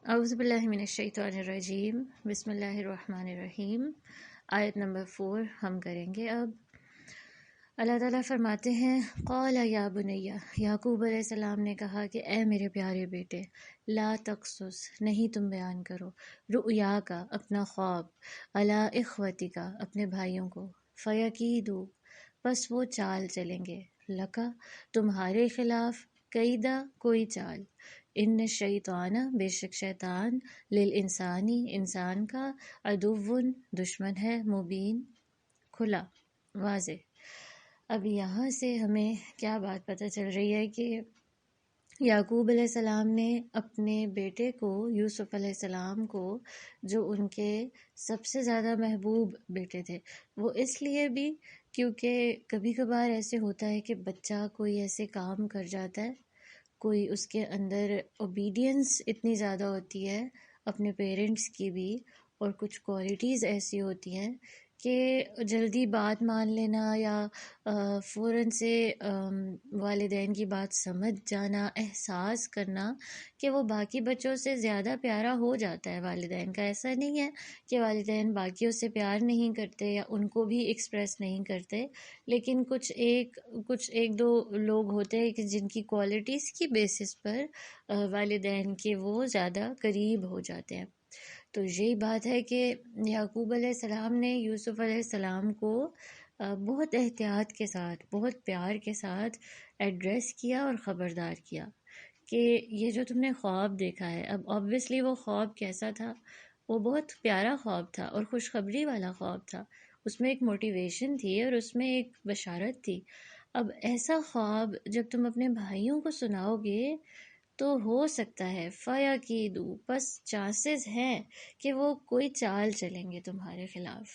اعوذ باللہ من الشیطان الرجیم، بسم اللہ الرحمن الرحیم۔ آیت نمبر 4 ہم کریں گے اب۔ اللہ تعالیٰ فرماتے ہیں، قال یا بنیا، یعقوب علیہ السلام نے کہا کہ اے میرے پیارے بیٹے، لا تقصص، نہیں تم بیان کرو، رؤیا کا، اپنا خواب، علی اخوتی کا، اپنے بھائیوں کو، فیکیدو، پس وہ چال چلیں گے، لکا، تمہارے خلاف، قیدا، کوئی چال، ان الشیطان، بے شک شیطان، للانسانی، انسان کا، عدوٌ، دشمن ہے، مبین، کھلا، واضح۔ اب یہاں سے ہمیں کیا بات پتہ چل رہی ہے کہ یعقوب علیہ السلام نے اپنے بیٹے کو، یوسف علیہ السلام کو، جو ان کے سب سے زیادہ محبوب بیٹے تھے، وہ اس لیے بھی کیونکہ کبھی کبھار ایسے ہوتا ہے کہ بچہ کوئی ایسے کام کر جاتا ہے، کوئی اس کے اندر اوبیڈینس اتنی زیادہ ہوتی ہے اپنے پیرنٹس کی بھی، اور کچھ کوالٹیز ایسی ہوتی ہیں کہ جلدی بات مان لینا یا فوراً سے والدین کی بات سمجھ جانا، احساس کرنا کہ وہ باقی بچوں سے زیادہ پیارا ہو جاتا ہے والدین کا۔ ایسا نہیں ہے کہ والدین باقیوں سے پیار نہیں کرتے یا ان کو بھی ایکسپریس نہیں کرتے، لیکن کچھ ایک دو لوگ ہوتے ہیں کہ جن کی کوالٹیز کی بیسس پر والدین کے وہ زیادہ قریب ہو جاتے ہیں۔ تو یہی بات ہے کہ یعقوب علیہ السلام نے یوسف علیہ السلام کو بہت احتیاط کے ساتھ، بہت پیار کے ساتھ ایڈریس کیا اور خبردار کیا کہ یہ جو تم نے خواب دیکھا ہے، اب آبویسلی وہ خواب کیسا تھا؟ وہ بہت پیارا خواب تھا اور خوشخبری والا خواب تھا، اس میں ایک موٹیویشن تھی اور اس میں ایک بشارت تھی۔ اب ایسا خواب جب تم اپنے بھائیوں کو سناؤ گے تو ہو سکتا ہے فیکیدو، بس چانسز ہیں کہ وہ کوئی چال چلیں گے تمہارے خلاف۔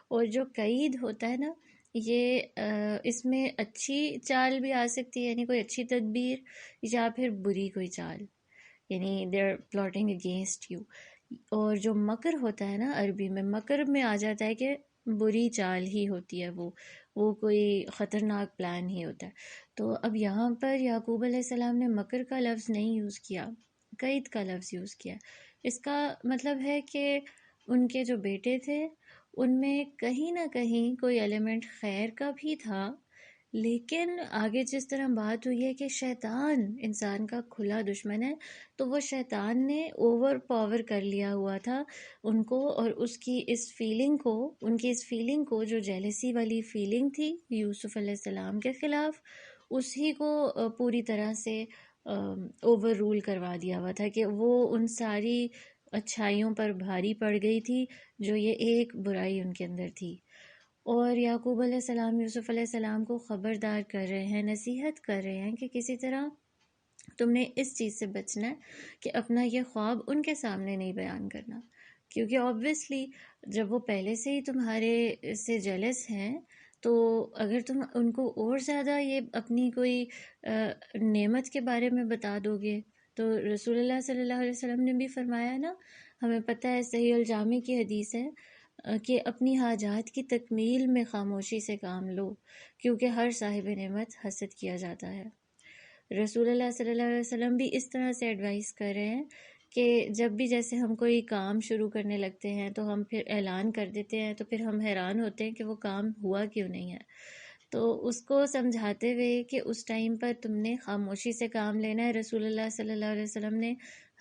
اور جو قید ہوتا ہے نا، یہ اس میں اچھی چال بھی آ سکتی ہے، یعنی کوئی اچھی تدبیر، یا پھر بری کوئی چال، یعنی they are plotting against you. اور جو مکر ہوتا ہے نا، عربی میں مکر میں آ جاتا ہے کہ بری چال ہی ہوتی ہے، وہ کوئی خطرناک پلان ہی ہوتا ہے۔ تو اب یہاں پر یعقوب علیہ السلام نے مکر کا لفظ نہیں یوز کیا، قید کا لفظ یوز کیا۔ اس کا مطلب ہے کہ ان کے جو بیٹے تھے ان میں کہیں نہ کہیں کوئی ایلیمنٹ خیر کا بھی تھا، لیکن آگے جس طرح بات ہوئی ہے کہ شیطان انسان کا کھلا دشمن ہے، تو وہ شیطان نے اوور پاور کر لیا ہوا تھا ان کو، اور اس کی اس فیلنگ کو جو جیلسی والی فیلنگ تھی یوسف علیہ السلام کے خلاف، اسی کو پوری طرح سے اوور رول کروا دیا ہوا تھا کہ وہ ان ساری اچھائیوں پر بھاری پڑ گئی تھی جو یہ ایک برائی ان کے اندر تھی۔ اور یعقوب علیہ السلام یوسف علیہ السلام کو خبردار کر رہے ہیں، نصیحت کر رہے ہیں کہ کسی طرح تم نے اس چیز سے بچنا ہے کہ اپنا یہ خواب ان کے سامنے نہیں بیان کرنا، کیونکہ آبویسلی جب وہ پہلے سے ہی تمہارے سے جیلس ہیں تو اگر تم ان کو اور زیادہ یہ اپنی کوئی نعمت کے بارے میں بتا دو گے، تو رسول اللہ صلی اللہ علیہ وسلم نے بھی فرمایا نا، ہمیں پتہ ہے، صحیح الجامع کی حدیث ہے کہ اپنی حاجات کی تکمیل میں خاموشی سے کام لو، کیونکہ ہر صاحب نعمت حسد کیا جاتا ہے۔ رسول اللہ صلی اللہ علیہ وسلم بھی اس طرح سے ایڈوائز کر رہے ہیں کہ جب بھی جیسے ہم کوئی کام شروع کرنے لگتے ہیں تو ہم پھر اعلان کر دیتے ہیں تو پھر ہم حیران ہوتے ہیں کہ وہ کام ہوا کیوں نہیں ہے، تو اس کو سمجھاتے ہوئے کہ اس ٹائم پر تم نے خاموشی سے کام لینا ہے، رسول اللہ صلی اللہ علیہ وسلم نے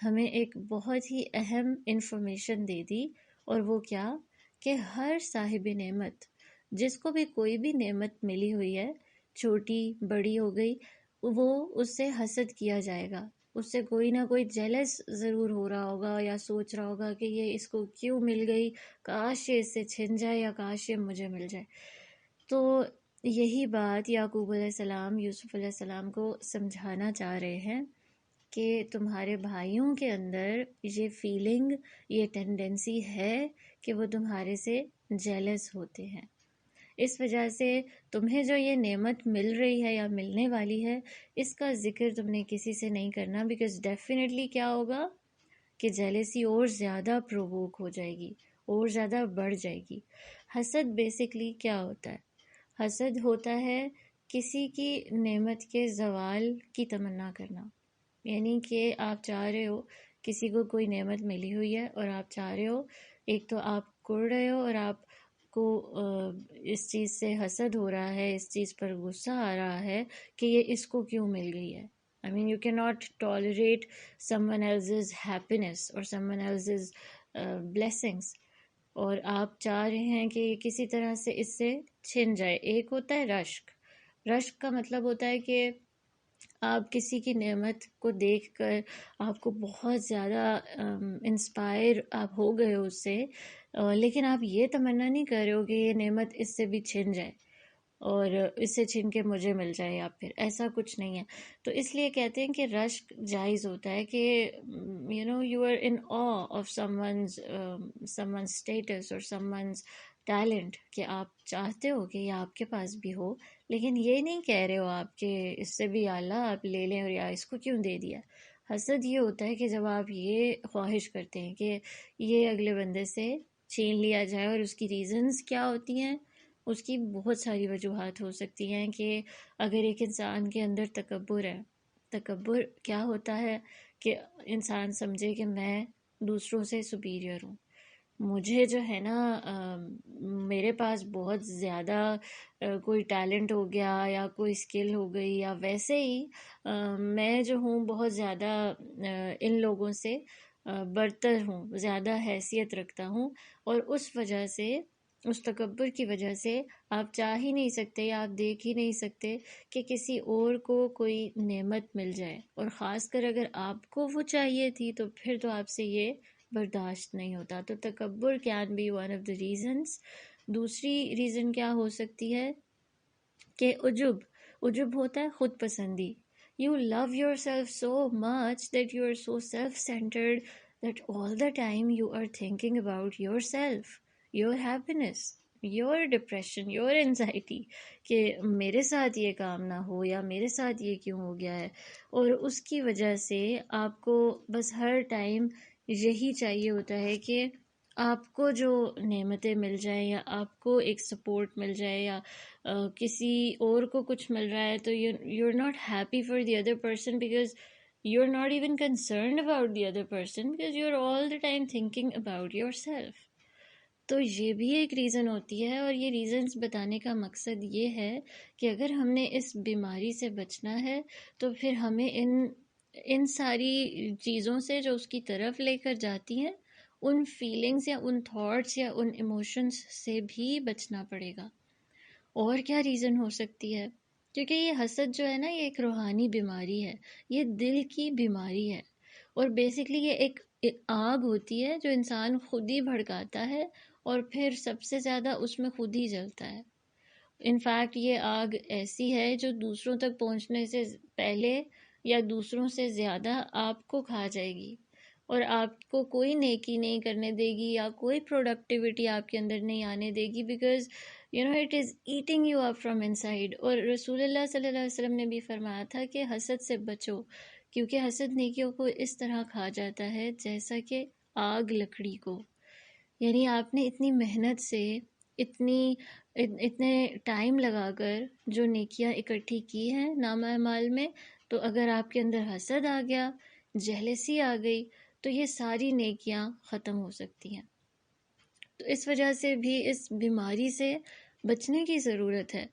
ہمیں ایک بہت ہی اہم انفارمیشن دے دی، اور وہ کیا کہ ہر صاحب نعمت، جس کو بھی کوئی بھی نعمت ملی ہوئی ہے، چھوٹی بڑی ہو گئی، وہ اس سے حسد کیا جائے گا، اس سے کوئی نہ کوئی جیلس ضرور ہو رہا ہوگا یا سوچ رہا ہوگا کہ یہ اس کو کیوں مل گئی، کاش یہ اس سے چھن جائے یا کاش یہ مجھے مل جائے۔ تو یہی بات یعقوب علیہ السلام یوسف علیہ السلام کو سمجھانا چاہ رہے ہیں کہ تمہارے بھائیوں کے اندر یہ فیلنگ، یہ ٹینڈنسی ہے کہ وہ تمہارے سے جیلس ہوتے ہیں، اس وجہ سے تمہیں جو یہ نعمت مل رہی ہے یا ملنے والی ہے، اس کا ذکر تم نے کسی سے نہیں کرنا، بیکاز ڈیفینیٹلی کیا ہوگا کہ جیلسی اور زیادہ پرووک ہو جائے گی، اور زیادہ بڑھ جائے گی۔ حسد بیسکلی کیا ہوتا ہے؟ حسد ہوتا ہے کسی کی نعمت کے زوال کی تمنا کرنا، یعنی کہ آپ چاہ رہے ہو کسی کو کوئی نعمت ملی ہوئی ہے اور آپ چاہ رہے ہو، ایک تو آپ کڑ رہے ہو اور آپ کو اس چیز سے حسد ہو رہا ہے، اس چیز پر غصہ آ رہا ہے کہ یہ اس کو کیوں مل گئی ہے. I mean, you cannot tolerate someone else's happiness or someone else's blessings. اور آپ چاہ رہے ہیں کہ یہ کسی طرح سے اس سے چھن جائے. ایک ہوتا ہے رشک. رشک کا مطلب ہوتا ہے کہ آپ کسی کی نعمت کو دیکھ کر آپ کو بہت زیادہ انسپائر آپ ہو گئے ہو اس سے، لیکن آپ یہ تمنا نہیں کر رہے ہو کہ یہ نعمت اس سے بھی چھن جائے اور اس سے چھن کے مجھے مل جائے، یا پھر ایسا کچھ نہیں ہے. تو اس لیے کہتے ہیں کہ رشک جائز ہوتا ہے کہ you are in awe of someone's status اور سم ونز ٹیلنٹ، کہ آپ چاہتے ہو کہ یہ آپ کے پاس بھی ہو، لیکن یہ نہیں کہہ رہے ہو آپ کہ اس سے بھی اللہ آپ لے لیں اور یا اس کو کیوں دے دیا. حسد یہ ہوتا ہے کہ جب آپ یہ خواہش کرتے ہیں کہ یہ اگلے بندے سے چھین لیا جائے. اور اس کی ریزنز کیا ہوتی ہیں؟ اس کی بہت ساری وجوہات ہو سکتی ہیں. کہ اگر ایک انسان کے اندر تکبر ہے، تکبر کیا ہوتا ہے کہ انسان سمجھے کہ میں دوسروں سے سپیریئر ہوں، مجھے جو ہے نا میرے پاس بہت زیادہ کوئی ٹیلنٹ ہو گیا یا کوئی اسکل ہو گئی، یا ویسے ہی میں جو ہوں بہت زیادہ ان لوگوں سے برتر ہوں، زیادہ حیثیت رکھتا ہوں. اور اس وجہ سے، اس تکبر کی وجہ سے آپ چاہ ہی نہیں سکتے یا آپ دیکھ ہی نہیں سکتے کہ کسی اور کو کوئی نعمت مل جائے. اور خاص کر اگر آپ کو وہ چاہیے تھی تو پھر تو آپ سے یہ برداشت نہیں ہوتا. تو تکبر can be one of the reasons. دوسری ریزن کیا ہو سکتی ہے کہ عجب ہوتا ہے خود پسندی. You love yourself so much that you are so self-centered that all the time you are thinking about yourself, your happiness, your depression, your anxiety, کہ میرے ساتھ یہ کام نہ ہو یا میرے ساتھ یہ کیوں ہو گیا ہے. اور اس کی وجہ سے آپ کو بس ہر ٹائم یہی چاہیے ہوتا ہے کہ آپ کو جو نعمتیں مل جائیں یا آپ کو ایک سپورٹ مل جائے یا کسی اور کو کچھ مل رہا ہے تو you are not happy for the other person because you are not even concerned about the other person because you are all the time thinking about your self. تو یہ بھی ایک ریزن ہوتی ہے. اور یہ ریزنز بتانے کا مقصد یہ ہے کہ اگر ہم نے اس بیماری سے بچنا ہے تو پھر ہمیں ان ساری چیزوں سے جو اس کی طرف لے کر جاتی ہیں، ان فیلنگز یا ان تھاٹس یا ان ایموشنز سے بھی بچنا پڑے گا. اور کیا ریزن ہو سکتی ہے؟ کیونکہ یہ حسد جو ہے نا، یہ ایک روحانی بیماری ہے، یہ دل کی بیماری ہے. اور بیسکلی یہ ایک آگ ہوتی ہے جو انسان خود ہی بھڑکاتا ہے اور پھر سب سے زیادہ اس میں خود ہی جلتا ہے. انفیکٹ یہ آگ ایسی ہے جو دوسروں تک پہنچنے سے پہلے یا دوسروں سے زیادہ آپ کو کھا جائے گی اور آپ کو کوئی نیکی نہیں کرنے دے گی یا کوئی پروڈکٹیوٹی آپ کے اندر نہیں آنے دے گی، because it is eating you up from inside. اور رسول اللہ صلی اللہ علیہ وسلم نے بھی فرمایا تھا کہ حسد سے بچو، کیونکہ حسد نیکیوں کو اس طرح کھا جاتا ہے جیسا کہ آگ لکڑی کو. یعنی آپ نے اتنی محنت سے اتنے ٹائم لگا کر جو نیکیاں اکٹھی کی ہیں نامہ اعمال میں، تو اگر آپ کے اندر حسد آ گیا، جہلسی آ گئی، تو یہ ساری نیکیاں ختم ہو سکتی ہیں. تو اس وجہ سے بھی اس بیماری سے بچنے کی ضرورت ہے،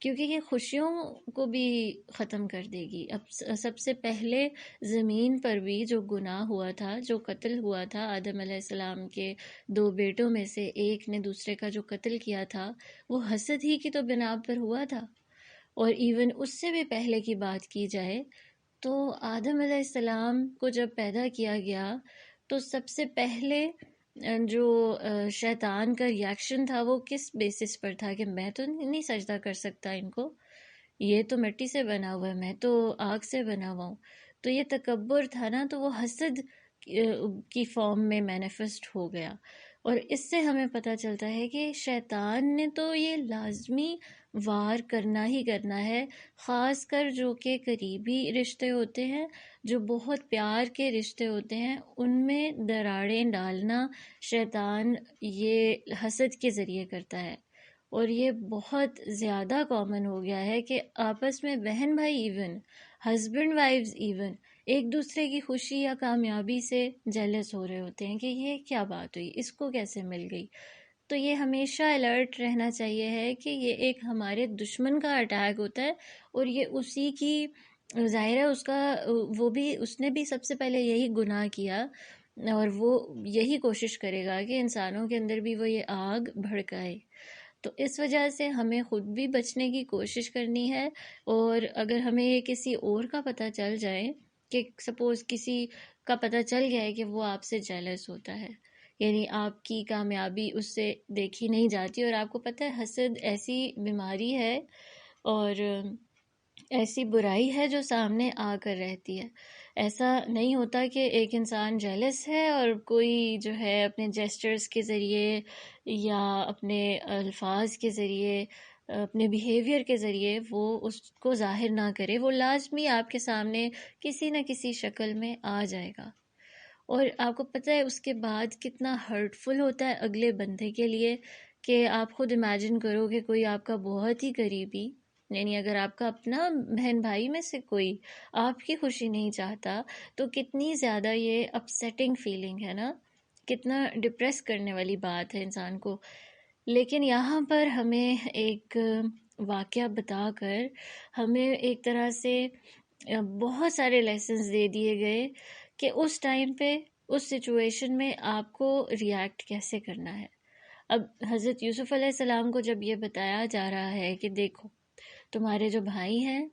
کیونکہ یہ خوشیوں کو بھی ختم کر دے گی. اب سب سے پہلے زمین پر بھی جو گناہ ہوا تھا، جو قتل ہوا تھا، آدم علیہ السلام کے 2 بیٹوں میں سے ایک نے دوسرے کا جو قتل کیا تھا، وہ حسد ہی کی تو بنا پر ہوا تھا. اور ایون اس سے بھی پہلے کی بات کی جائے تو آدم علیہ السلام کو جب پیدا کیا گیا تو سب سے پہلے جو شیطان کا ریاکشن تھا وہ کس بیسس پر تھا کہ میں تو نہیں سجدہ کر سکتا ان کو، یہ تو مٹی سے بنا ہوا ہے، میں تو آگ سے بنا ہوا ہوں. تو یہ تکبر تھا نا، تو وہ حسد کی فارم میں مینیفسٹ ہو گیا. اور اس سے ہمیں پتہ چلتا ہے کہ شیطان نے تو یہ لازمی وار کرنا ہی کرنا ہے، خاص کر جو کہ قریبی رشتے ہوتے ہیں، جو بہت پیار کے رشتے ہوتے ہیں، ان میں دراڑیں ڈالنا شیطان یہ حسد کے ذریعے کرتا ہے. اور یہ بہت زیادہ کامن ہو گیا ہے کہ آپس میں بہن بھائی، ایون ہسبینڈ وائفز، ایون ایک دوسرے کی خوشی یا کامیابی سے جیلس ہو رہے ہوتے ہیں کہ یہ کیا بات ہوئی، اس کو کیسے مل گئی. تو یہ ہمیشہ الرٹ رہنا چاہیے ہے کہ یہ ایک ہمارے دشمن کا اٹیک ہوتا ہے، اور یہ اسی کی ظاہر ہے اس کا اس نے بھی سب سے پہلے یہی گناہ کیا، اور وہ یہی کوشش کرے گا کہ انسانوں کے اندر بھی وہ یہ آگ بھڑکائے. تو اس وجہ سے ہمیں خود بھی بچنے کی کوشش کرنی ہے. اور اگر ہمیں یہ کسی اور کا پتہ چل جائے کہ سپوز کسی کا پتہ چل گیا ہے کہ وہ آپ سے جیلس ہوتا ہے، یعنی آپ کی کامیابی اس سے دیکھی نہیں جاتی، اور آپ کو پتہ ہے حسد ایسی بیماری ہے اور ایسی برائی ہے جو سامنے آ کر رہتی ہے. ایسا نہیں ہوتا کہ ایک انسان جیلس ہے اور کوئی جو ہے اپنے جیسچرز کے ذریعے یا اپنے الفاظ کے ذریعے، اپنے بیہیویئر کے ذریعے وہ اس کو ظاہر نہ کرے. وہ لازمی آپ کے سامنے کسی نہ کسی شکل میں آ جائے گا، اور آپ کو پتہ ہے اس کے بعد کتنا ہرٹفل ہوتا ہے اگلے بندے کے لیے. کہ آپ خود امیجن کرو کہ کوئی آپ کا بہت ہی قریبی، یعنی اگر آپ کا اپنا بہن بھائی میں سے کوئی آپ کی خوشی نہیں چاہتا تو کتنی زیادہ یہ اپسیٹنگ فیلنگ ہے نا، کتنا ڈپریس کرنے والی بات ہے انسان کو. لیکن یہاں پر ہمیں ایک واقعہ بتا کر ہمیں ایک طرح سے بہت سارے لیسنز دے دیے گئے کہ اس ٹائم پہ اس سچویشن میں آپ کو ریئیکٹ کیسے کرنا ہے. اب حضرت یوسف علیہ السلام کو جب یہ بتایا جا رہا ہے کہ دیکھو تمہارے جو بھائی ہیں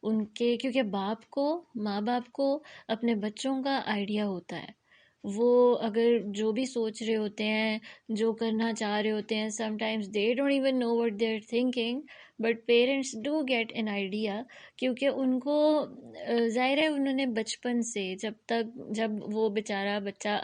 ان کے، کیونکہ ماں باپ کو اپنے بچوں کا آئیڈیا ہوتا ہے، وہ اگر جو بھی سوچ رہے ہوتے ہیں، جو کرنا چاہ رہے ہوتے ہیں، sometimes they don't even know what they are thinking, but parents do get an idea. کیونکہ ان کو ظاہر ہے انہوں نے بچپن سے جب وہ بیچارہ بچہ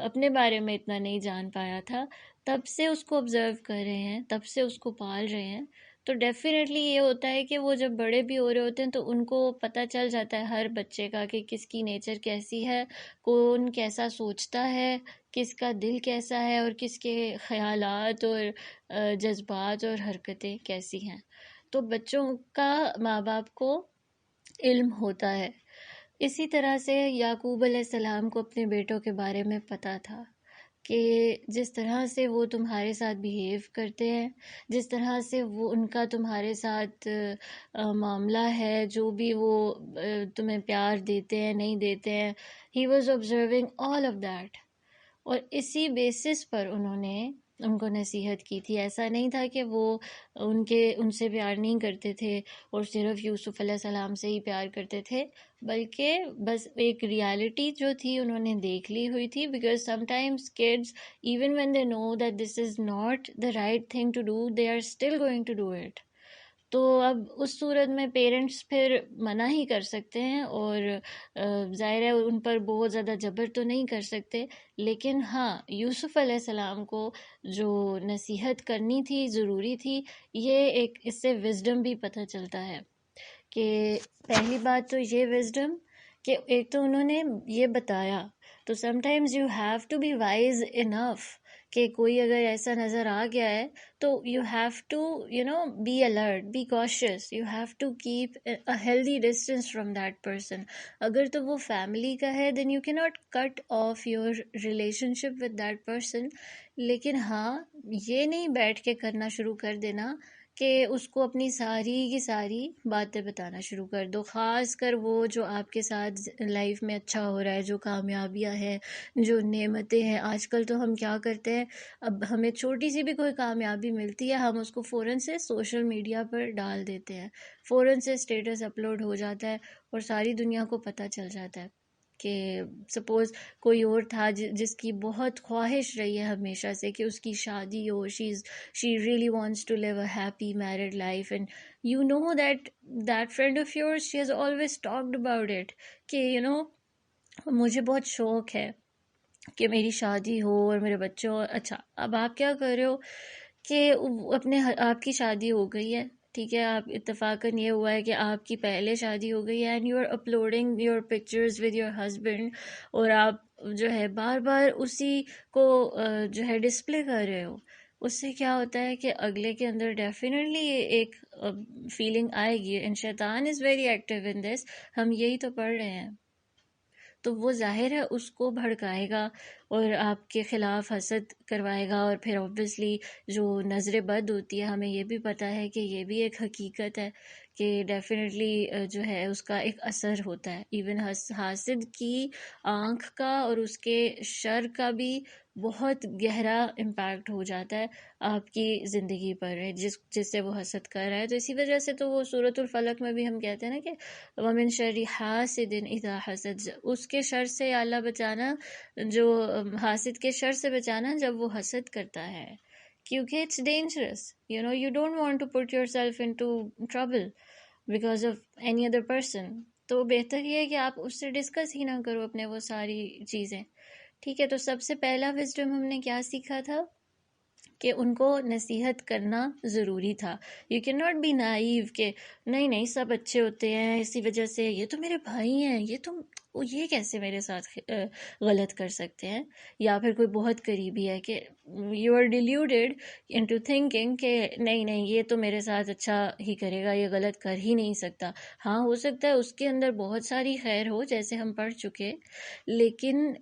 اپنے بارے میں اتنا نہیں جان پایا تھا، تب سے اس کو آبزرو کر رہے ہیں، تب سے اس کو پال رہے ہیں. تو ڈیفینیٹلی یہ ہوتا ہے کہ وہ جب بڑے بھی ہو رہے ہوتے ہیں تو ان کو پتہ چل جاتا ہے ہر بچے کا کہ کس کی نیچر کیسی ہے، کون کیسا سوچتا ہے، کس کا دل کیسا ہے، اور کس کے خیالات اور جذبات اور حرکتیں کیسی ہیں. تو بچوں کا ماں باپ کو علم ہوتا ہے. اسی طرح سے یعقوب علیہ السلام کو اپنے بیٹوں کے بارے میں پتہ تھا کہ جس طرح سے وہ تمہارے ساتھ بیہیو کرتے ہیں، جس طرح سے وہ ان کا تمہارے ساتھ معاملہ ہے، جو بھی وہ تمہیں پیار دیتے ہیں نہیں دیتے ہیں، he was observing all of that. اور اسی بیسس پر ان کو نصیحت کی تھی. ایسا نہیں تھا کہ وہ ان سے پیار نہیں کرتے تھے اور صرف یوسف علیہ السلام سے ہی پیار کرتے تھے، بلکہ بس ایک ریالٹی جو تھی انہوں نے دیکھ لی ہوئی تھی. Because sometimes kids even when they know that this is not the right thing to do, they are still going to do it. تو اب اس صورت میں پیرنٹس پھر منع ہی کر سکتے ہیں، اور ظاہر ہے ان پر بہت زیادہ جبر تو نہیں کر سکتے. لیکن ہاں یوسف علیہ السلام کو جو نصیحت کرنی تھی ضروری تھی. یہ ایک اس سے وزڈم بھی پتہ چلتا ہے کہ پہلی بات تو یہ وزڈم کہ ایک تو انہوں نے یہ بتایا، تو sometimes you have to be wise enough کہ کوئی اگر ایسا نظر آ گیا ہے تو you have to be alert, be cautious, you have to keep a healthy distance from that person. اگر تو وہ فیملی کا ہے then you can not cut off your relationship with that person. لیکن ہاں یہ نہیں بیٹھ کے کرنا شروع کر دینا کہ اس کو اپنی ساری کی ساری باتیں بتانا شروع کر دو، خاص کر وہ جو آپ کے ساتھ لائف میں اچھا ہو رہا ہے، جو کامیابیاں ہیں، جو نعمتیں ہیں. آج کل تو ہم کیا کرتے ہیں، اب ہمیں چھوٹی سی بھی کوئی کامیابی ملتی ہے ہم اس کو فوراً سے سوشل میڈیا پر ڈال دیتے ہیں، فوراً سے اسٹیٹس اپلوڈ ہو جاتا ہے اور ساری دنیا کو پتہ چل جاتا ہے کہ سپوز کوئی اور تھا جس کی بہت خواہش رہی ہے ہمیشہ سے کہ اس کی شادی ہو، she really wants to live a happy married life, and you know that friend of yours, she has always talked about it کہ مجھے بہت شوق ہے کہ میری شادی ہو اور میرے بچے ہو. اچھا اب آپ کیا کر رہے ہو کہ آپ کی شادی ہو گئی ہے، ٹھیک ہے، آپ اتفاقاً یہ ہوا ہے کہ آپ کی پہلے شادی ہو گئی ہے، and you are uploading your pictures with your husband, اور آپ جو ہے بار بار اسی کو جو ہے ڈسپلے کر رہے ہو. اس سے کیا ہوتا ہے کہ اگلے کے اندر ڈیفینیٹلی ایک فیلنگ آئے گی، اینڈ شیطان از ویری ایکٹیو ان دس، ہم یہی تو پڑھ رہے ہیں. تو وہ ظاہر ہے اس کو بھڑکائے گا اور آپ کے خلاف حسد کروائے گا، اور پھر اوبویسلی جو نظر بد ہوتی ہے ہمیں یہ بھی پتہ ہے کہ یہ بھی ایک حقیقت ہے کہ ڈیفینیٹلی جو ہے اس کا ایک اثر ہوتا ہے. ایون حاسد کی آنکھ کا اور اس کے شر کا بھی بہت گہرا امپیکٹ ہو جاتا ہے آپ کی زندگی پر، جس سے وہ حسد کر رہا ہے. تو اسی وجہ سے تو وہ سورۃ الفلق میں بھی ہم کہتے ہیں نا کہ وَمِن شَرِّ حَاسِدٍ إِذَا حَسَدَ، اس کے شر سے یا اللہ بچانا، جو حاسد کے شر سے بچانا جب وہ حسد کرتا ہے، کیونکہ it's dangerous, you don't want to put your self into trouble because of any other person. تو بہتر یہ ہے کہ آپ اس سے ڈسکس ہی نہ کرو اپنے وہ ساری چیزیں. ٹھیک ہے، تو سب سے پہلا وزڈم ہم نے کیا سیکھا تھا کہ ان کو نصیحت کرنا ضروری تھا. You can not be naive کہ نہیں سب اچھے ہوتے ہیں اسی وجہ سے، یہ تو میرے بھائی ہیں، یہ کیسے میرے ساتھ غلط کر سکتے ہیں. یا پھر کوئی بہت قریبی ہے کہ یو آر ڈیلیوڈیڈ انٹو تھنکنگ کہ نہیں یہ تو میرے ساتھ اچھا ہی کرے گا، یہ غلط کر ہی نہیں سکتا. ہاں ہو سکتا ہے اس کے اندر بہت ساری خیر ہو جیسے ہم پڑھ چکے، لیکن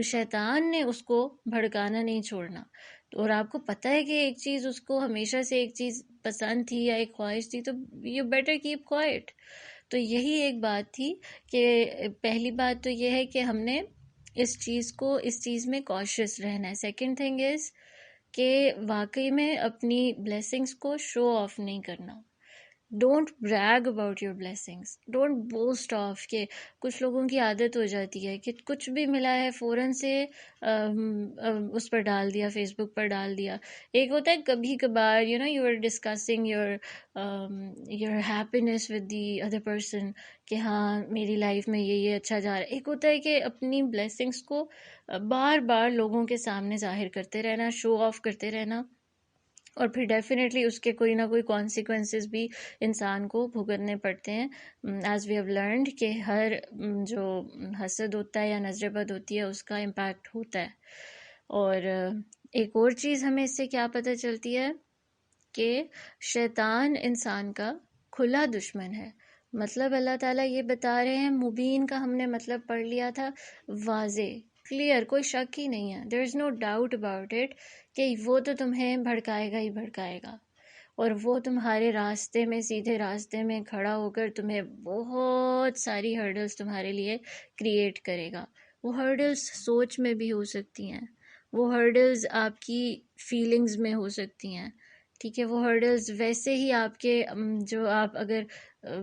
شیطان نے اس کو بھڑکانا نہیں چھوڑنا. اور آپ کو پتہ ہے کہ ایک چیز اس کو ہمیشہ سے ایک چیز پسند تھی یا ایک خواہش تھی، تو یو بیٹر کیپ کوائٹ. تو یہی ایک بات تھی کہ پہلی بات تو یہ ہے کہ ہم نے اس چیز میں کوشش رہنا ہے. سیکنڈ تھنگ از کہ واقعی میں اپنی بلیسنگز کو شو آف نہیں کرنا. Don't brag about your blessings, don't boost of. کہ کچھ لوگوں کی عادت ہو جاتی ہے کہ کچھ بھی ملا ہے فوراً سے اس پر ڈال دیا، فیس بک پر ڈال دیا. ایک ہوتا ہے کبھی کبھار you are discussing your happiness with the other person کہ ہاں میری لائف میں یہ اچھا جا رہا ہے. ایک ہوتا ہے کہ اپنی بلیسنگس کو بار بار لوگوں کے سامنے ظاہر کرتے رہنا، شو آف کرتے رہنا، اور پھر ڈیفینیٹلی اس کے کوئی نہ کوئی کانسیکوینسز بھی انسان کو بھگتنے پڑتے ہیں. ایز وی ہیو لرنڈ کہ ہر جو حسد ہوتا ہے یا نظر بد ہوتی ہے اس کا امپیکٹ ہوتا ہے. اور ایک اور چیز ہمیں اس سے کیا پتہ چلتی ہے کہ شیطان انسان کا کھلا دشمن ہے. مطلب اللہ تعالیٰ یہ بتا رہے ہیں، مبین کا ہم نے مطلب پڑھ لیا تھا، واضح کلیئر، کوئی شک ہی نہیں ہے. دیر از نو ڈاؤٹ اباؤٹ اٹ کہ وہ تو تمہیں بھڑکائے گا ہی بھڑکائے گا، اور وہ تمہارے راستے میں، سیدھے راستے میں کھڑا ہو کر تمہیں بہت ساری ہرڈلز تمہارے لیے کریٹ کرے گا. وہ ہرڈلز سوچ میں بھی ہو سکتی ہیں، وہ ہرڈلز آپ کی فیلنگز میں ہو سکتی ہیں. ٹھیک ہے، وہ ہرڈلز ویسے ہی آپ کے جو آپ اگر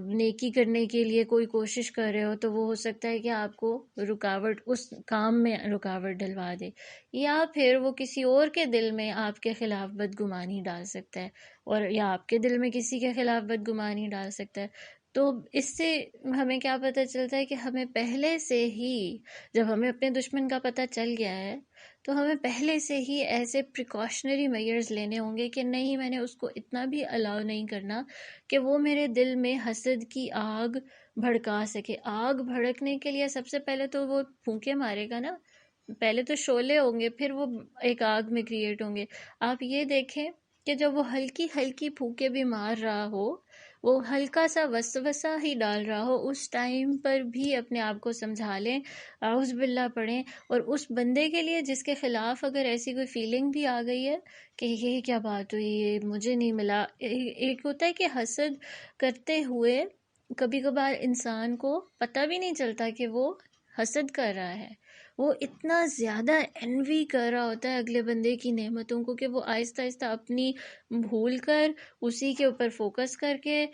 نیکی کرنے کے لیے کوئی کوشش کر رہے ہو تو وہ ہو سکتا ہے کہ آپ کو رکاوٹ، اس کام میں رکاوٹ ڈلوا دے، یا پھر وہ کسی اور کے دل میں آپ کے خلاف بدگمانی ڈال سکتا ہے، اور یا آپ کے دل میں کسی کے خلاف بدگمانی ڈال سکتا ہے. تو اس سے ہمیں کیا پتہ چلتا ہے کہ ہمیں پہلے سے ہی، جب ہمیں اپنے دشمن کا پتہ چل گیا ہے تو ہمیں پہلے سے ہی ایسے پریکاشنری میئرز لینے ہوں گے کہ نہیں، میں نے اس کو اتنا بھی الاؤ نہیں کرنا کہ وہ میرے دل میں حسد کی آگ بھڑکا سکے. آگ بھڑکنے کے لیے سب سے پہلے تو وہ پھونکے مارے گا نا، پہلے تو شعلے ہوں گے، پھر وہ ایک آگ میں کریٹ ہوں گے. آپ یہ دیکھیں کہ جب وہ ہلکی ہلکی پھونکے بھی مار رہا ہو، وہ ہلکا سا وسوسہ ہی ڈال رہا ہو، اس ٹائم پر بھی اپنے آپ کو سمجھا لیں، اعوذ باللہ پڑھیں. اور اس بندے کے لیے جس کے خلاف اگر ایسی کوئی فیلنگ بھی آ گئی ہے کہ یہ کیا بات ہوئی، یہ مجھے نہیں ملا. ایک ہوتا ہے کہ حسد کرتے ہوئے کبھی کبھار انسان کو پتہ بھی نہیں چلتا کہ وہ حسد کر رہا ہے، وہ اتنا زیادہ انوی کر رہا ہوتا ہے اگلے بندے کی نعمتوں کو کہ وہ آہستہ آہستہ اپنی بھول کر اسی کے اوپر فوکس کر کے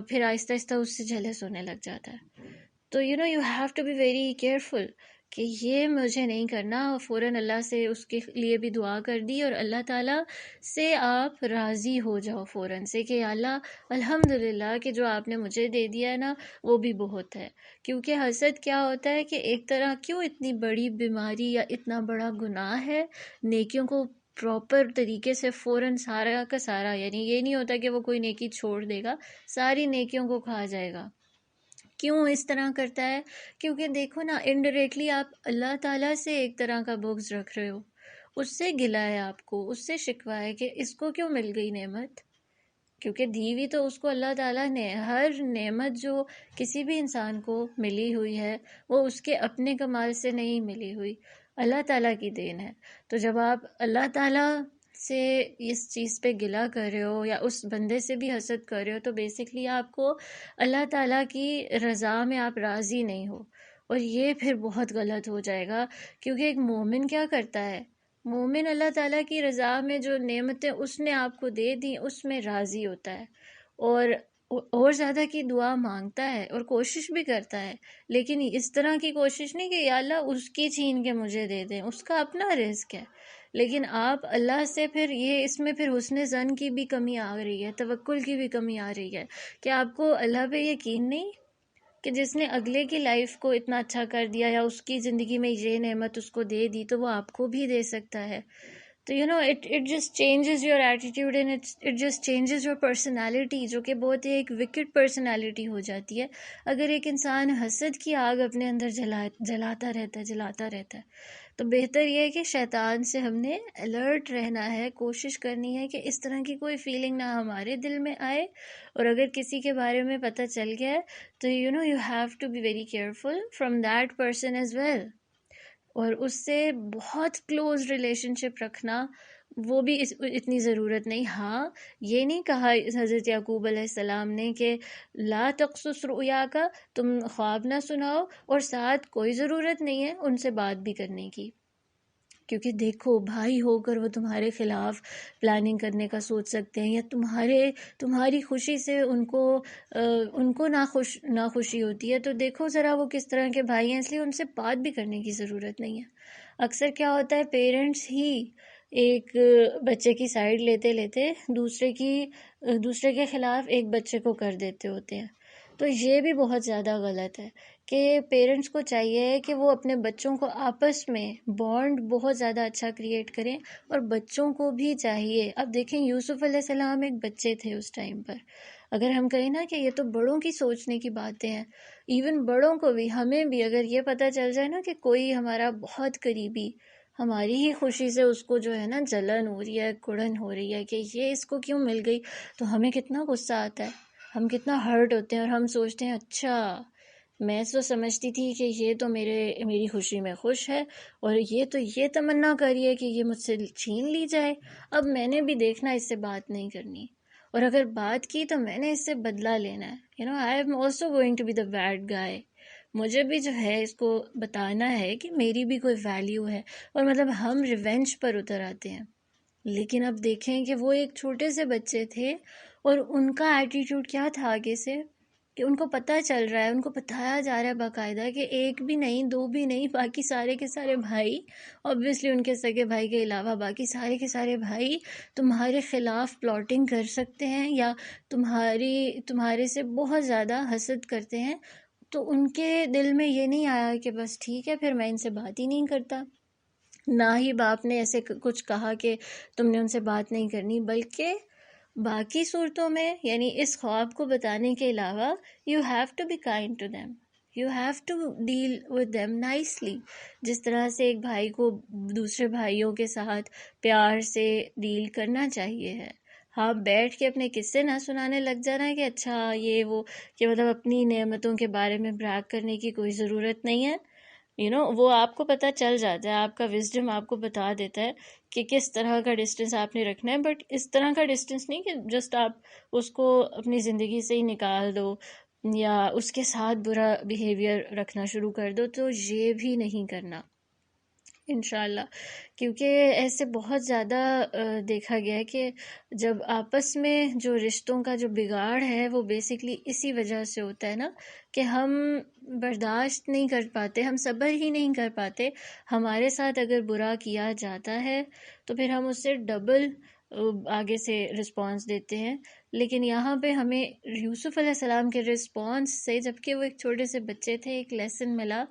پھر آہستہ آہستہ اس سے جیلس ہونے لگ جاتا ہے. تو you have to be very careful کہ یہ مجھے نہیں کرنا. فوراً اللہ سے اس کے لیے بھی دعا کر دی، اور اللہ تعالیٰ سے آپ راضی ہو جاؤ فوراً سے کہ یا اللہ الحمدللہ کہ جو آپ نے مجھے دے دیا ہے نا وہ بھی بہت ہے. کیونکہ حسد کیا ہوتا ہے کہ ایک طرح کیوں اتنی بڑی بیماری یا اتنا بڑا گناہ ہے، نیکیوں کو پراپر طریقے سے فوراً سارا کا سارا، یعنی یہ نہیں ہوتا کہ وہ کوئی نیکی چھوڑ دے گا، ساری نیکیوں کو کھا جائے گا. کیوں اس طرح کرتا ہے؟ کیونکہ دیکھو نا، انڈائریکٹلی آپ اللہ تعالیٰ سے ایک طرح کا بغض رکھ رہے ہو، اس سے گلا ہے آپ کو، اس سے شکوہ ہے کہ اس کو کیوں مل گئی نعمت، کیونکہ دی ہوئی تو اس کو اللہ تعالیٰ نے، ہر نعمت جو کسی بھی انسان کو ملی ہوئی ہے وہ اس کے اپنے کمال سے نہیں ملی ہوئی، اللہ تعالیٰ کی دین ہے۔ تو جب آپ اللہ تعالیٰ سے اس چیز پہ گلا کر رہے ہو یا اس بندے سے بھی حسد کر رہے ہو تو بیسکلی آپ کو اللہ تعالیٰ کی رضا میں آپ راضی نہیں ہو، اور یہ پھر بہت غلط ہو جائے گا، کیونکہ ایک مومن کیا کرتا ہے، مومن اللہ تعالیٰ کی رضا میں جو نعمتیں اس نے آپ کو دے دیں اس میں راضی ہوتا ہے، اور زیادہ کی دعا مانگتا ہے اور کوشش بھی کرتا ہے، لیکن اس طرح کی کوشش نہیں کہ یا اللہ اس کی چھین کے مجھے دے دیں، اس کا اپنا رزق ہے۔ لیکن آپ اللہ سے پھر یہ اس میں پھر حسن ظن کی بھی کمی آ رہی ہے، توکل کی بھی کمی آ رہی ہے کہ آپ کو اللہ پہ یقین نہیں کہ جس نے اگلے کی لائف کو اتنا اچھا کر دیا یا اس کی زندگی میں یہ نعمت اس کو دے دی تو وہ آپ کو بھی دے سکتا ہے۔ تو it just changes your attitude and it just changes your personality, جو کہ بہت ہی ایک وکٹ پرسنالٹی ہو جاتی ہے اگر ایک انسان حسد کی آگ اپنے اندر جلاتا رہتا ہے۔ تو بہتر یہ ہے کہ شیطان سے ہم نے الرٹ رہنا ہے، کوشش کرنی ہے کہ اس طرح کی کوئی فیلنگ نہ ہمارے دل میں آئے، اور اگر کسی کے بارے میں پتہ چل گیا ہے تو you have to be very careful from that person as well, اور اس سے بہت کلوز ریلیشن شپ رکھنا وہ بھی اتنی ضرورت نہیں۔ ہاں یہ نہیں کہا حضرت یعقوب علیہ السلام نے کہ لا تقصص رؤیاک، تم خواب نہ سناؤ، اور ساتھ کوئی ضرورت نہیں ہے ان سے بات بھی کرنے کی، کیونکہ دیکھو بھائی ہو کر وہ تمہارے خلاف پلاننگ کرنے کا سوچ سکتے ہیں، یا تمہاری خوشی سے ان کو ناخوشی ہوتی ہے، تو دیکھو ذرا وہ کس طرح کے بھائی ہیں، اس لیے ان سے بات بھی کرنے کی ضرورت نہیں ہے۔ اکثر کیا ہوتا ہے، پیرنٹس ہی ایک بچے کی سائیڈ لیتے دوسرے کے خلاف ایک بچے کو کر دیتے ہوتے ہیں، تو یہ بھی بہت زیادہ غلط ہے کہ پیرنٹس کو چاہیے کہ وہ اپنے بچوں کو آپس میں بانڈ بہت زیادہ اچھا کریٹ کریں، اور بچوں کو بھی چاہیے۔ اب دیکھیں یوسف علیہ السلام ایک بچے تھے اس ٹائم پر، اگر ہم کہیں نا کہ یہ تو بڑوں کی سوچنے کی باتیں ہیں، ایون بڑوں کو بھی، ہمیں بھی اگر یہ پتہ چل جائے نا کہ کوئی ہمارا بہت قریبی ہماری ہی خوشی سے اس کو جو ہے نا جلن ہو رہی ہے، کڑن ہو رہی ہے کہ یہ اس کو کیوں مل گئی، تو ہمیں کتنا غصہ آتا ہے، ہم کتنا ہرٹ ہوتے ہیں، اور ہم سوچتے ہیں اچھا میں تو سمجھتی تھی کہ یہ تو میری خوشی میں خوش ہے، اور یہ تمنا کری ہے کہ یہ مجھ سے چھین لی جائے، اب میں نے بھی دیکھنا اس سے بات نہیں کرنی، اور اگر بات کی تو میں نے اس سے بدلہ لینا ہے، I am also going to be the bad guy, مجھے بھی جو ہے اس کو بتانا ہے کہ میری بھی کوئی ویلیو ہے، اور مطلب ہم ریونج پر اتر آتے ہیں۔ لیکن اب دیکھیں کہ وہ ایک چھوٹے سے بچے تھے، اور ان کا ایٹیٹیوڈ کیا تھا آگے سے، کہ ان کو پتہ چل رہا ہے، ان کو بتایا جا رہا ہے باقاعدہ کہ ایک بھی نہیں، دو بھی نہیں، باقی سارے کے سارے بھائی، obviously ان کے سگے بھائی کے علاوہ باقی سارے کے سارے بھائی تمہارے خلاف پلاٹنگ کر سکتے ہیں، یا تمہارے سے بہت زیادہ حسد کرتے ہیں، تو ان کے دل میں یہ نہیں آیا کہ بس ٹھیک ہے پھر میں ان سے بات ہی نہیں کرتا، نہ ہی باپ نے ایسے کچھ کہا کہ تم نے ان سے بات نہیں کرنی، بلکہ باقی صورتوں میں یعنی اس خواب کو بتانے کے علاوہ you have to be kind to them, you have to deal with them nicely, جس طرح سے ایک بھائی کو دوسرے بھائیوں کے ساتھ پیار سے ڈیل کرنا چاہیے ہے۔ ہاں بیٹھ کے اپنے قصے نہ سنانے لگ جانا ہے کہ اچھا یہ وہ، کہ مطلب اپنی نعمتوں کے بارے میں بریگ کرنے کی کوئی ضرورت نہیں ہے، وہ آپ کو پتہ چل جاتا ہے، آپ کا وزڈم آپ کو بتا دیتا ہے کہ کس طرح کا ڈسٹنس آپ نے رکھنا ہے، بٹ اس طرح کا ڈسٹنس نہیں کہ جسٹ آپ اس کو اپنی زندگی سے ہی نکال دو یا اس کے ساتھ برا بیہیویئر رکھنا شروع کر دو، تو یہ بھی نہیں کرنا انشاءاللہ، کیونکہ ایسے بہت زیادہ دیکھا گیا ہے کہ جب آپس میں جو رشتوں کا جو بگاڑ ہے وہ بیسکلی اسی وجہ سے ہوتا ہے نا، کہ ہم برداشت نہیں کر پاتے، ہم صبر ہی نہیں کر پاتے، ہمارے ساتھ اگر برا کیا جاتا ہے تو پھر ہم اس سے ڈبل آگے سے رسپانس دیتے ہیں۔ لیکن یہاں پہ ہمیں یوسف علیہ السلام کے رسپانس سے، جبکہ وہ ایک چھوٹے سے بچے تھے، ایک لیسن ملا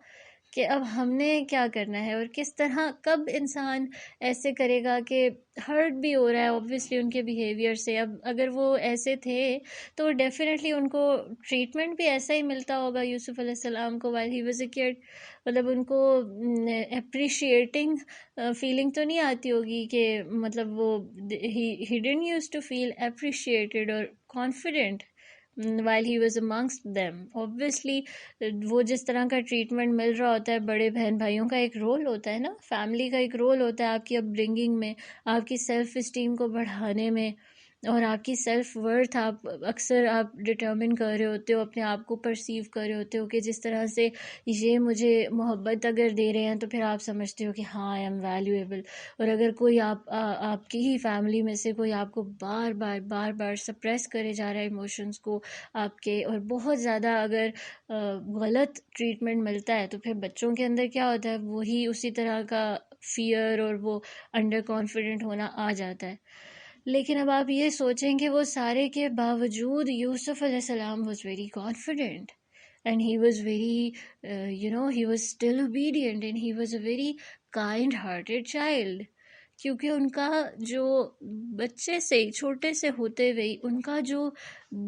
کہ اب ہم نے کیا کرنا ہے اور کس طرح کب انسان ایسے کرے گا کہ ہرٹ بھی ہو رہا ہے اوبویسلی ان کے بیہیویئر سے. اب اگر وہ ایسے تھے تو ڈیفینیٹلی ان کو ٹریٹمنٹ بھی ایسا ہی ملتا ہوگا یوسف علیہ السلام کو while he was a kid. مطلب ان کو اپریشیٹنگ فیلنگ تو نہیں آتی ہوگی کہ مطلب وہ he didn't used to feel appreciated or confident while he was amongst them. Obviously وہ جس طرح کا ٹریٹمنٹ مل رہا ہوتا ہے, بڑے بہن بھائیوں کا ایک رول ہوتا ہے نا, فیملی کا ایک رول ہوتا ہے آپ کی اپ برنگنگ میں, آپ کی سیلف اسٹیم کو بڑھانے میں, اور آپ کی سیلف ورتھ آپ اکثر آپ ڈٹرمن کر رہے ہوتے ہو, اپنے آپ کو پرسیو کر رہے ہوتے ہو کہ جس طرح سے یہ مجھے محبت اگر دے رہے ہیں تو پھر آپ سمجھتے ہو کہ ہاں آئی ایم ویلیویبل. اور اگر کوئی آپ کی ہی فیملی میں سے کوئی آپ کو بار بار سپریس کرے جا رہا ہے ایموشنز کو آپ کے, اور بہت زیادہ اگر غلط ٹریٹمنٹ ملتا ہے, تو پھر بچوں کے اندر کیا ہوتا ہے, وہی اسی طرح کا فیئر اور وہ انڈر کانفیڈنٹ ہونا آ جاتا ہے. لیکن اب آپ یہ سوچیں کہ وہ سارے کے باوجود یوسف علیہ السلام was very confident and he was very he was still obedient and he was a very kind hearted child. کیونکہ ان کا جو بچے سے چھوٹے سے ہوتے ہوئے ان کا جو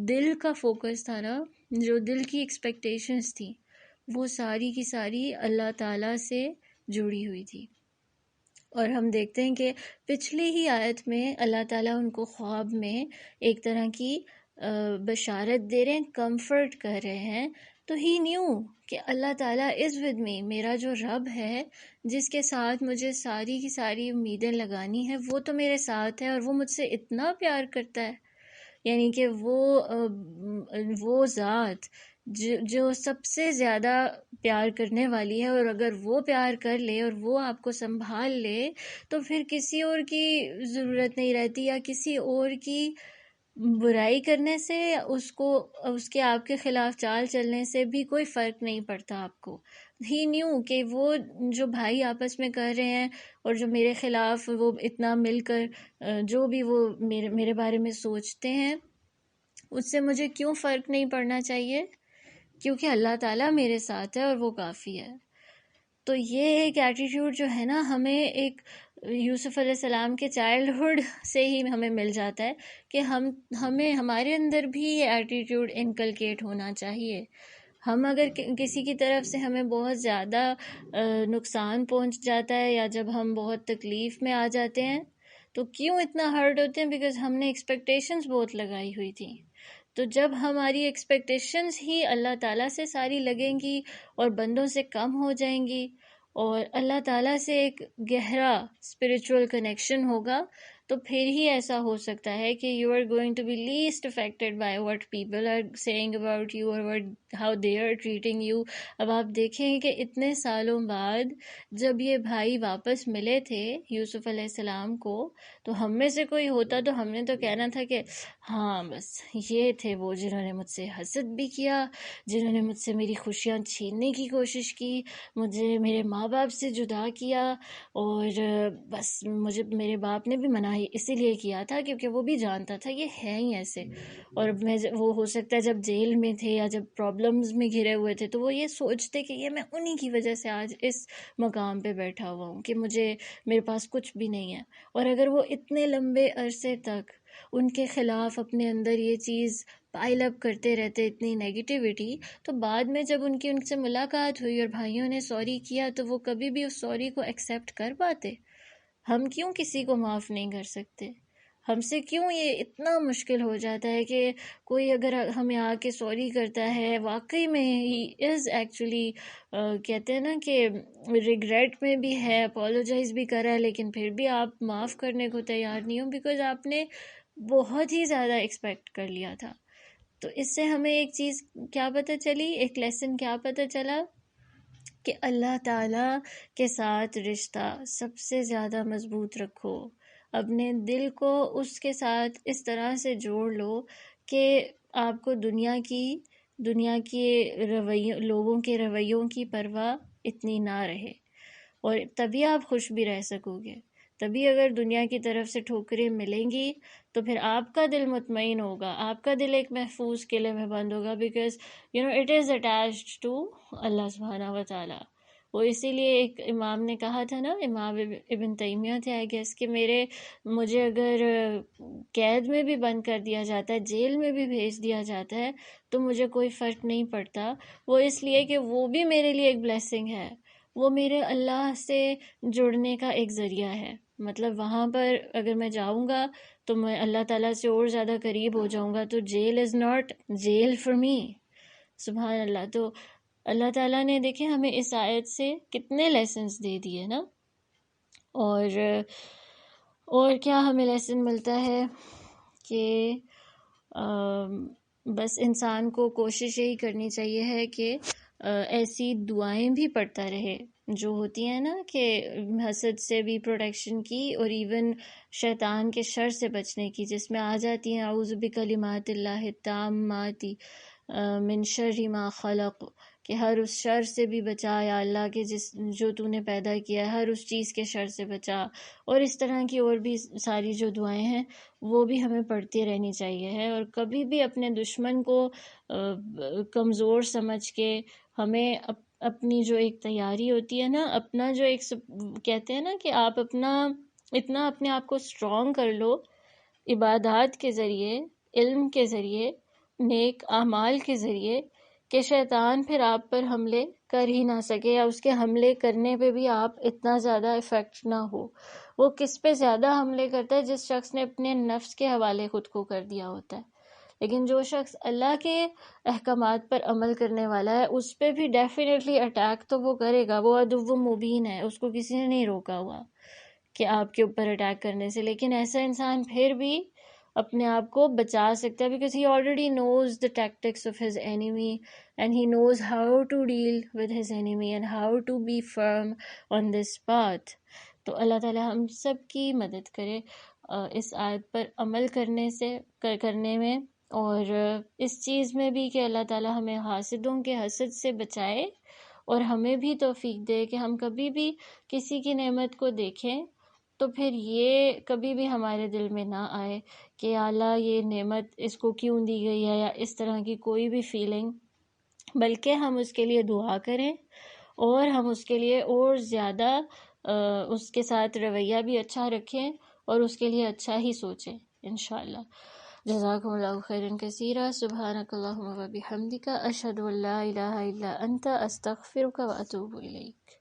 دل کا فوکس تھا نا, جو دل کی ایکسپیکٹیشنز تھی, وہ ساری کی ساری اللہ تعالیٰ سے جڑی ہوئی تھی. اور ہم دیکھتے ہیں کہ پچھلی ہی آیت میں اللہ تعالیٰ ان کو خواب میں ایک طرح کی بشارت دے رہے ہیں, کمفرٹ کر رہے ہیں. تو ہی نیو کہ اللہ تعالیٰ از ود می, میرا جو رب ہے جس کے ساتھ مجھے ساری کی ساری امیدیں لگانی ہیں, وہ تو میرے ساتھ ہے اور وہ مجھ سے اتنا پیار کرتا ہے. یعنی کہ وہ ذات جو سب سے زیادہ پیار کرنے والی ہے, اور اگر وہ پیار کر لے اور وہ آپ کو سنبھال لے تو پھر کسی اور کی ضرورت نہیں رہتی, یا کسی اور کی برائی کرنے سے, اس کے آپ کے خلاف چال چلنے سے بھی کوئی فرق نہیں پڑتا آپ کو. ہی نیو کہ وہ جو بھائی آپس میں کر رہے ہیں اور جو میرے خلاف وہ اتنا مل کر جو بھی وہ میرے بارے میں سوچتے ہیں, اس سے مجھے کیوں فرق نہیں پڑنا چاہیے, کیونکہ اللہ تعالیٰ میرے ساتھ ہے اور وہ کافی ہے. تو یہ ایک ایٹیٹیوڈ جو ہے نا, ہمیں ایک یوسف علیہ السلام کے چائلڈہڈ سے ہی ہمیں مل جاتا ہے کہ ہمارے اندر بھی یہ ایٹیٹیوڈ انکلکیٹ ہونا چاہیے. ہم اگر کسی کی طرف سے ہمیں بہت زیادہ نقصان پہنچ جاتا ہے, یا جب ہم بہت تکلیف میں آ جاتے ہیں, تو کیوں اتنا ہرٹ ہوتے ہیں, بیکاز ہم نے ایکسپیکٹیشنز بہت لگائی ہوئی تھیں. تو جب ہماری ایکسپیکٹیشنز ہی اللہ تعالیٰ سے ساری لگیں گی اور بندوں سے کم ہو جائیں گی, اور اللہ تعالیٰ سے ایک گہرا اسپرچول کنیکشن ہوگا, تو پھر ہی ایسا ہو سکتا ہے کہ you are going to be least affected by what people are saying about you اور how they are treating you. اب آپ دیکھیں کہ اتنے سالوں بعد جب یہ بھائی واپس ملے تھے یوسف علیہ السلام کو, تو ہم میں سے کوئی ہوتا تو ہم نے تو کہنا تھا کہ ہاں بس یہ تھے وہ جنہوں نے مجھ سے حسد بھی کیا, جنہوں نے مجھ سے میری خوشیاں چھیننے کی کوشش کی, مجھے میرے ماں باپ سے جدا کیا, اور بس مجھے میرے باپ نے بھی منع اسی لیے کیا تھا کیونکہ وہ بھی جانتا تھا یہ ہے ہی ایسے. اور وہ ہو سکتا ہے جب جیل میں تھے یا جب پرابلمز میں گھرے ہوئے تھے, تو وہ یہ سوچتے کہ یہ میں انہی کی وجہ سے آج اس مقام پہ بیٹھا ہوا ہوں کہ میرے پاس کچھ بھی نہیں ہے. اور اگر وہ اتنے لمبے عرصے تک ان کے خلاف اپنے اندر یہ چیز پائل اپ کرتے رہتے, اتنی نیگیٹیوٹی, تو بعد میں جب ان سے ملاقات ہوئی اور بھائیوں نے سوری کیا, تو وہ کبھی بھی اس سوری کو ایکسیپٹ کر پاتے؟ ہم کیوں کسی کو معاف نہیں کر سکتے؟ ہم سے کیوں یہ اتنا مشکل ہو جاتا ہے کہ کوئی اگر ہمیں آ کے سوری کرتا ہے, واقعی میں ہی از ایکچولی کہتے ہیں نا کہ ریگریٹ میں بھی ہے, اپولوجائز بھی کرا ہے, لیکن پھر بھی آپ معاف کرنے کو تیار نہیں ہو, بیکاز آپ نے بہت ہی زیادہ ایکسپیکٹ کر لیا تھا. تو اس سے ہمیں ایک چیز کیا پتہ چلی, ایک لیسن کیا پتہ چلا, کہ اللہ تعالیٰ کے ساتھ رشتہ سب سے زیادہ مضبوط رکھو. اپنے دل کو اس کے ساتھ اس طرح سے جوڑ لو کہ آپ کو دنیا کے لوگوں کے رویوں کی پرواہ اتنی نہ رہے, اور تبھی آپ خوش بھی رہ سکو گے. تبھی اگر دنیا کی طرف سے ٹھوکریں ملیں گی تو پھر آپ کا دل مطمئن ہوگا, آپ کا دل ایک محفوظ قلعے میں بند ہوگا, because it is attached to Allah سبحانہ و تعالیٰ. وہ اسی لیے ایک امام نے کہا تھا نا، امام ابن تیمیہ تھے آئی گیس، کہ مجھے اگر قید میں بھی بند کر دیا جاتا ہے، جیل میں بھی بھیج دیا جاتا ہے، تو مجھے کوئی فرق نہیں پڑتا، وہ اس لیے کہ وہ بھی میرے لیے ایک بلیسنگ ہے، وہ میرے اللہ سے جڑنے کا ایک ذریعہ ہے. مطلب وہاں پر اگر میں جاؤں گا تو میں اللہ تعالیٰ سے اور زیادہ قریب ہو جاؤں گا، تو jail is not jail for me. سبحان اللہ. تو اللہ تعالیٰ نے دیکھیں ہمیں اس آیت سے کتنے لیسنز دے دیے نا. اور کیا ہمیں لیسن ملتا ہے کہ بس انسان کو کوشش یہی کرنی چاہیے ہے کہ ایسی دعائیں بھی پڑھتا رہے جو ہوتی ہیں نا، کہ حسد سے بھی پروٹیکشن کی، اور ایون شیطان کے شر سے بچنے کی، جس میں آ جاتی ہیں اعوذ بکلمات اللہ التامات من شر ما خلق، کہ ہر اس شر سے بھی بچا یا اللہ کے جو تو نے پیدا کیا ہے، ہر اس چیز کے شر سے بچا. اور اس طرح کی اور بھی ساری جو دعائیں ہیں وہ بھی ہمیں پڑھتی رہنی چاہیے ہے. اور کبھی بھی اپنے دشمن کو کمزور سمجھ کے ہمیں اپنی جو ایک تیاری ہوتی ہے نا، اپنا جو ایک کہتے ہیں نا کہ آپ اتنا اپنے آپ کو اسٹرانگ کر لو عبادات کے ذریعے، علم کے ذریعے، نیک اعمال کے ذریعے، کہ شیطان پھر آپ پر حملے کر ہی نہ سکے، یا اس کے حملے کرنے پہ بھی آپ اتنا زیادہ افیکٹ نہ ہو. وہ کس پہ زیادہ حملے کرتا ہے؟ جس شخص نے اپنے نفس کے حوالے خود کو کر دیا ہوتا ہے. لیکن جو شخص اللہ کے احکامات پر عمل کرنے والا ہے، اس پہ بھی ڈیفینیٹلی اٹیک تو وہ کرے گا. وہ عدو مبین ہے، اس کو کسی نے نہیں روکا ہوا کہ آپ کے اوپر اٹیک کرنے سے. لیکن ایسا انسان پھر بھی اپنے آپ کو بچا سکتا ہے، because he already knows the tactics of his enemy and he knows how to deal with his enemy and how to be firm on this path. تو اللہ تعالیٰ ہم سب کی مدد کرے اس آیت پر عمل کرنے میں، اور اس چیز میں بھی کہ اللہ تعالیٰ ہمیں حاسدوں کے حسد سے بچائے، اور ہمیں بھی توفیق دے کہ ہم کبھی بھی کسی کی نعمت کو دیکھیں تو پھر یہ کبھی بھی ہمارے دل میں نہ آئے کہ یا اللہ یہ نعمت اس کو کیوں دی گئی ہے، یا اس طرح کی کوئی بھی فیلنگ، بلکہ ہم اس کے لیے دعا کریں، اور ہم اس کے لیے اور زیادہ اس کے ساتھ رویہ بھی اچھا رکھیں، اور اس کے لیے اچھا ہی سوچیں انشاءاللہ. جزاکم اللہ خیرا کثیرا. سبحانک اللہم و بحمدک، اشہد ان لا الہ الا انت، استغفرک و اتوب الیک.